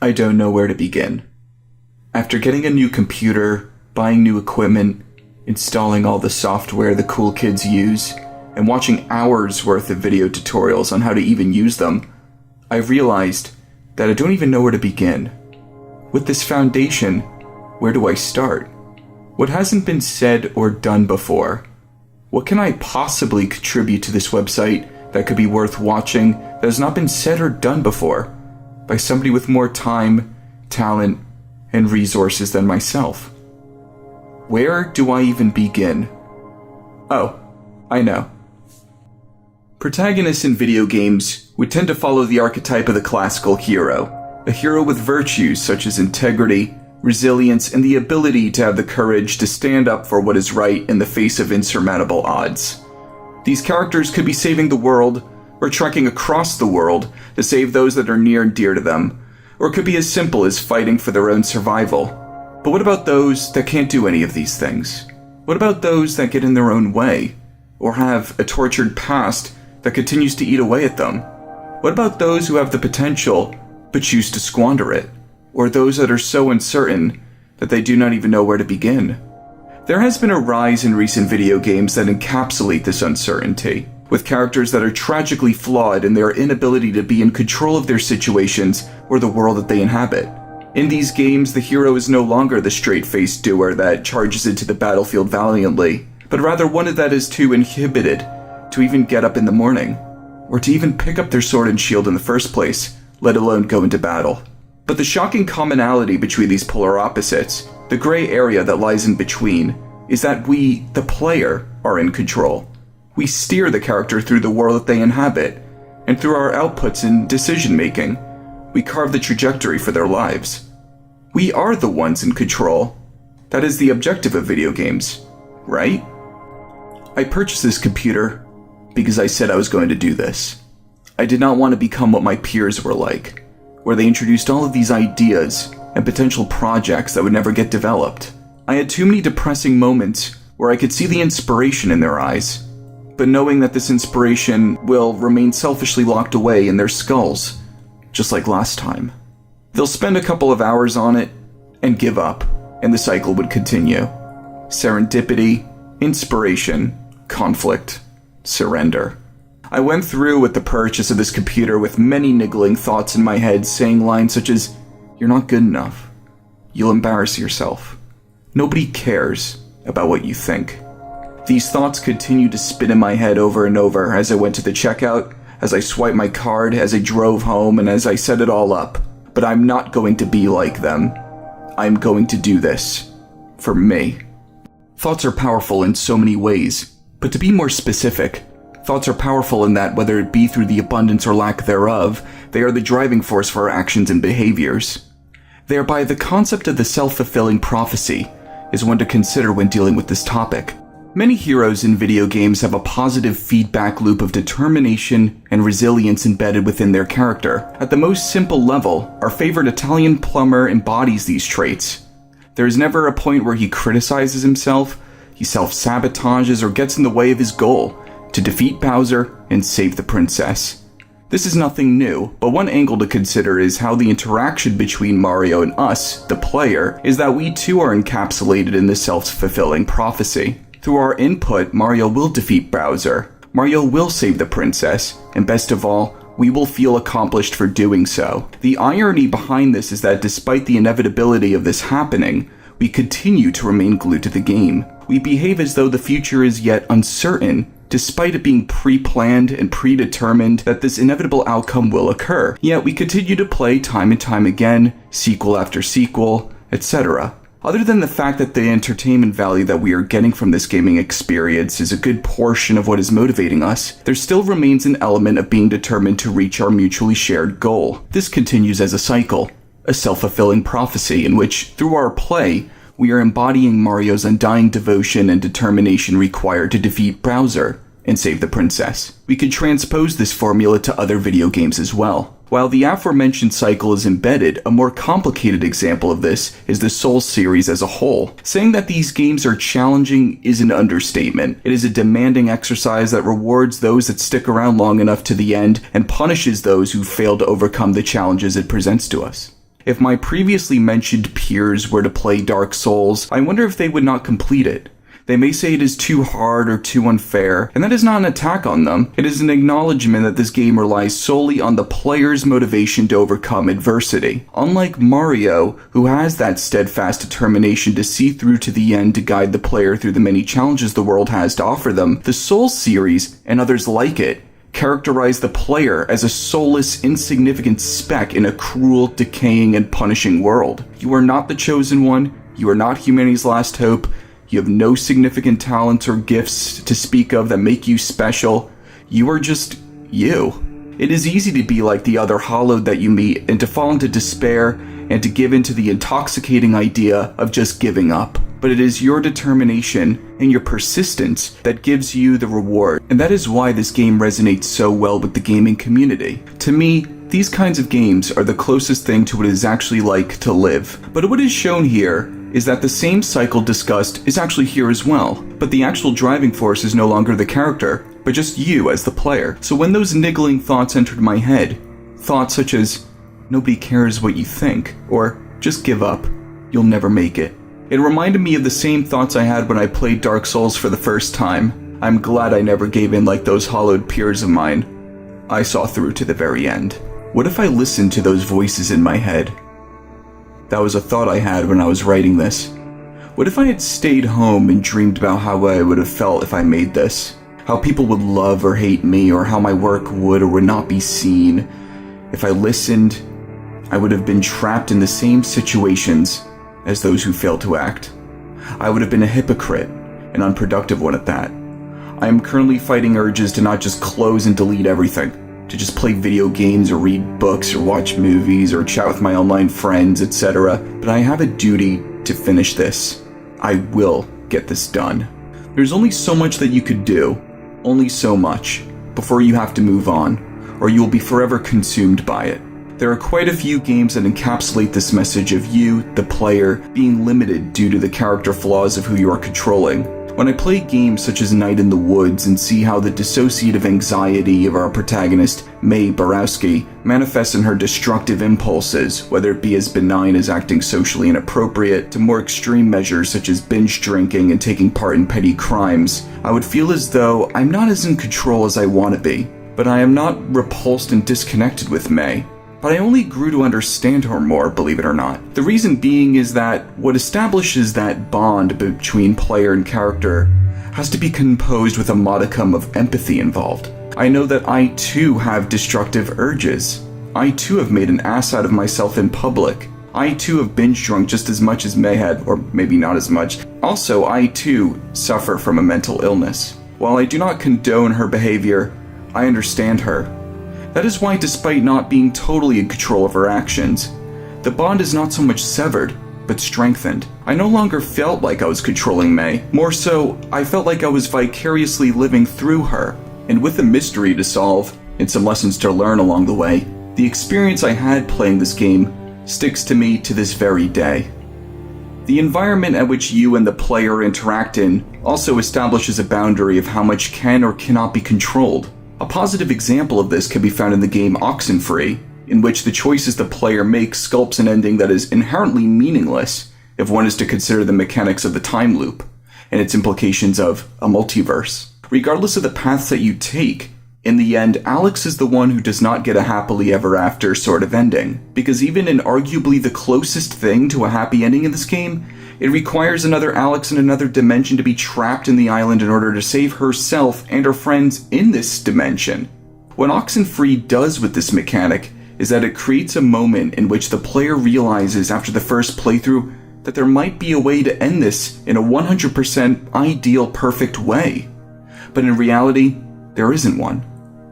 I don't know where to begin. After getting a new computer, buying new equipment, installing all the software the cool kids use, and watching hours worth of video tutorials on how to even use them, I've realized that I don't even know where to begin. With this foundation, where do I start? What hasn't been said or done before? What can I possibly contribute to this website that could be worth watching that has not been said or done before by somebody with more time, talent, and resources than myself? Where do I even begin? Oh, I know. Protagonists in video games would tend to follow the archetype of the classical hero, a hero with virtues such as integrity, resilience, and the ability to have the courage to stand up for what is right in the face of insurmountable odds. These characters could be saving the world, or trekking across the world to save those that are near and dear to them, or it could be as simple as fighting for their own survival. But what about those that can't do any of these things? What about those that get in their own way, or have a tortured past that continues to eat away at them? What about those who have the potential but choose to squander it? Or those that are so uncertain that they do not even know where to begin? There has been a rise in recent video games that encapsulate this uncertainty, with characters that are tragically flawed in their inability to be in control of their situations or the world that they inhabit. In these games, the hero is no longer the straight-faced doer that charges into the battlefield valiantly, but rather one that is too inhibited to even get up in the morning, or to even pick up their sword and shield in the first place, let alone go into battle. But the shocking commonality between these polar opposites, the gray area that lies in between, is that we, the player, are in control. We steer the character through the world that they inhabit, and through our outputs and decision-making, we carve the trajectory for their lives. We are the ones in control. That is the objective of video games, right? I purchased this computer because I said I was going to do this. I did not want to become what my peers were like, where they introduced all of these ideas and potential projects that would never get developed. I had too many depressing moments where I could see the inspiration in their eyes, but knowing that this inspiration will remain selfishly locked away in their skulls, just like last time. They'll spend a couple of hours on it and give up, and the cycle would continue. Serendipity, inspiration, conflict, surrender. I went through with the purchase of this computer with many niggling thoughts in my head, saying lines such as, "You're not good enough. You'll embarrass yourself. Nobody cares about what you think." These thoughts continued to spin in my head over and over as I went to the checkout, as I swiped my card, as I drove home, and as I set it all up. But I'm not going to be like them. I'm going to do this. For me. Thoughts are powerful in so many ways, but to be more specific, thoughts are powerful in that whether it be through the abundance or lack thereof, they are the driving force for our actions and behaviors. Thereby, the concept of the self-fulfilling prophecy is one to consider when dealing with this topic. Many heroes in video games have a positive feedback loop of determination and resilience embedded within their character. At the most simple level, our favorite Italian plumber embodies these traits. There is never a point where he criticizes himself, he self-sabotages, or gets in the way of his goal to defeat Bowser and save the princess. This is nothing new, but one angle to consider is how the interaction between Mario and us, the player, is that we too are encapsulated in this self-fulfilling prophecy. Through our input, Mario will defeat Bowser, Mario will save the princess, and best of all, we will feel accomplished for doing so. The irony behind this is that despite the inevitability of this happening, we continue to remain glued to the game. We behave as though the future is yet uncertain, despite it being pre-planned and predetermined that this inevitable outcome will occur. Yet we continue to play time and time again, sequel after sequel, etc. Other than the fact that the entertainment value that we are getting from this gaming experience is a good portion of what is motivating us, there still remains an element of being determined to reach our mutually shared goal. This continues as a cycle, a self-fulfilling prophecy in which, through our play, we are embodying Mario's undying devotion and determination required to defeat Bowser and save the princess. We could transpose this formula to other video games as well. While the aforementioned cycle is embedded, a more complicated example of this is the Souls series as a whole. Saying that these games are challenging is an understatement. It is a demanding exercise that rewards those that stick around long enough to the end and punishes those who fail to overcome the challenges it presents to us. If my previously mentioned peers were to play Dark Souls, I wonder if they would not complete it. They may say it is too hard or too unfair, and that is not an attack on them. It is an acknowledgement that this game relies solely on the player's motivation to overcome adversity. Unlike Mario, who has that steadfast determination to see through to the end to guide the player through the many challenges the world has to offer them, the Souls series, and others like it, characterize the player as a soulless, insignificant speck in a cruel, decaying, and punishing world. You are not the chosen one. You are not humanity's last hope. You have no significant talents or gifts to speak of that make you special. You are just you. It is easy to be like the other hollowed that you meet and to fall into despair and to give into the intoxicating idea of just giving up. But it is your determination and your persistence that gives you the reward. And that is why this game resonates so well with the gaming community. To me, these kinds of games are the closest thing to what it is actually like to live. But what is shown here is that the same cycle discussed is actually here as well. But the actual driving force is no longer the character, but just you as the player. So when those niggling thoughts entered my head, thoughts such as, nobody cares what you think, or just give up, you'll never make it. It reminded me of the same thoughts I had when I played Dark Souls for the first time. I'm glad I never gave in like those hollowed peers of mine. I saw through to the very end. What if I listened to those voices in my head? That was a thought I had when I was writing this. What if I had stayed home and dreamed about how I would have felt if I made this? How people would love or hate me, or how my work would or would not be seen? If I listened, I would have been trapped in the same situations as those who failed to act. I would have been a hypocrite, an unproductive one at that. I am currently fighting urges to not just close and delete everything, to just play video games or read books or watch movies or chat with my online friends, etc. But I have a duty to finish this. I will get this done. There's only so much that you could do, only so much, before you have to move on, or you will be forever consumed by it. There are quite a few games that encapsulate this message of you, the player, being limited due to the character flaws of who you are controlling. When I play games such as Night in the Woods and see how the dissociative anxiety of our protagonist, Mae Borowski, manifests in her destructive impulses, whether it be as benign as acting socially inappropriate to more extreme measures such as binge drinking and taking part in petty crimes, I would feel as though I'm not as in control as I want to be. But I am not repulsed and disconnected with Mae. But I only grew to understand her more, believe it or not. The reason being is that what establishes that bond between player and character has to be composed with a modicum of empathy involved. I know that I too have destructive urges. I too have made an ass out of myself in public. I too have binge drunk just as much as Mae had, or maybe not as much. Also, I too suffer from a mental illness. While I do not condone her behavior, I understand her. That is why, despite not being totally in control of her actions, the bond is not so much severed, but strengthened. I no longer felt like I was controlling Mae. More so, I felt like I was vicariously living through her. And with a mystery to solve, and some lessons to learn along the way, the experience I had playing this game sticks to me to this very day. The environment at which you and the player interact in also establishes a boundary of how much can or cannot be controlled. A positive example of this can be found in the game Oxenfree, in which the choices the player makes sculpts an ending that is inherently meaningless if one is to consider the mechanics of the time loop and its implications of a multiverse. Regardless of the paths that you take, in the end, Alex is the one who does not get a happily ever after sort of ending, because even in arguably the closest thing to a happy ending in this game, it requires another Alex in another dimension to be trapped in the island in order to save herself and her friends in this dimension. What Oxenfree does with this mechanic is that it creates a moment in which the player realizes after the first playthrough that there might be a way to end this in a 100% ideal perfect way. But in reality, there isn't one.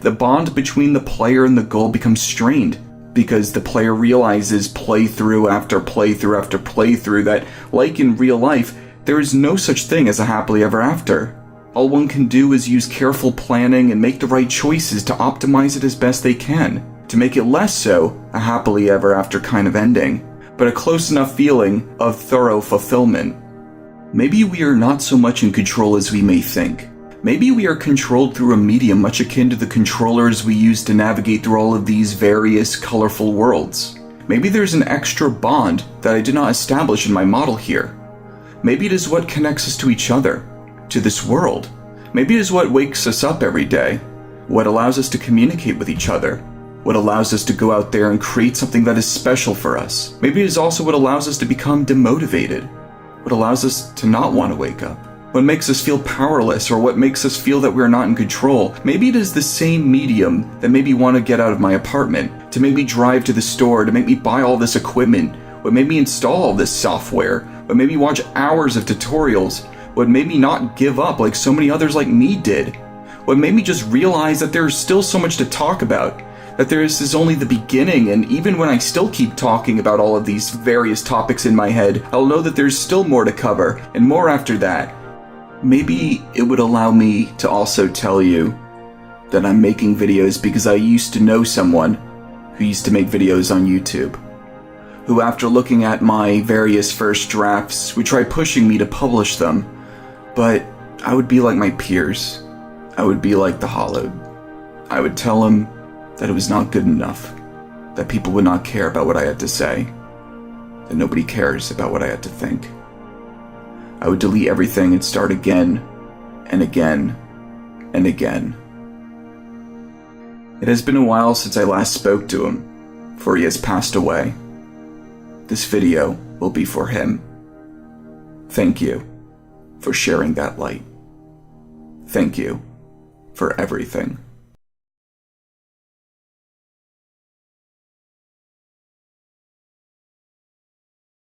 The bond between the player and the goal becomes strained, because the player realizes playthrough after playthrough after playthrough that, like in real life, there is no such thing as a happily ever after. All one can do is use careful planning and make the right choices to optimize it as best they can, to make it less so a happily ever after kind of ending, but a close enough feeling of thorough fulfillment. Maybe we are not so much in control as we may think. Maybe we are controlled through a medium much akin to the controllers we use to navigate through all of these various colorful worlds. Maybe there's an extra bond that I did not establish in my model here. Maybe it is what connects us to each other, to this world. Maybe it is what wakes us up every day, what allows us to communicate with each other, what allows us to go out there and create something that is special for us. Maybe it is also what allows us to become demotivated, what allows us to not want to wake up, what makes us feel powerless, or what makes us feel that we're not in control. Maybe it is the same medium that made me want to get out of my apartment, to make me drive to the store, to make me buy all this equipment, what made me install all this software, what made me watch hours of tutorials, what made me not give up like so many others like me did, what made me just realize that there's still so much to talk about, that this is only the beginning, and even when I still keep talking about all of these various topics in my head, I'll know that there's still more to cover, and more after that. Maybe it would allow me to also tell you that I'm making videos because I used to know someone who used to make videos on YouTube, who after looking at my various first drafts would try pushing me to publish them, but I would be like my peers. I would be like the Hollowed. I would tell them that it was not good enough, that people would not care about what I had to say, that nobody cares about what I had to think. I would delete everything and start again, and again, and again. It has been a while since I last spoke to him, for he has passed away. This video will be for him. Thank you for sharing that light. Thank you for everything.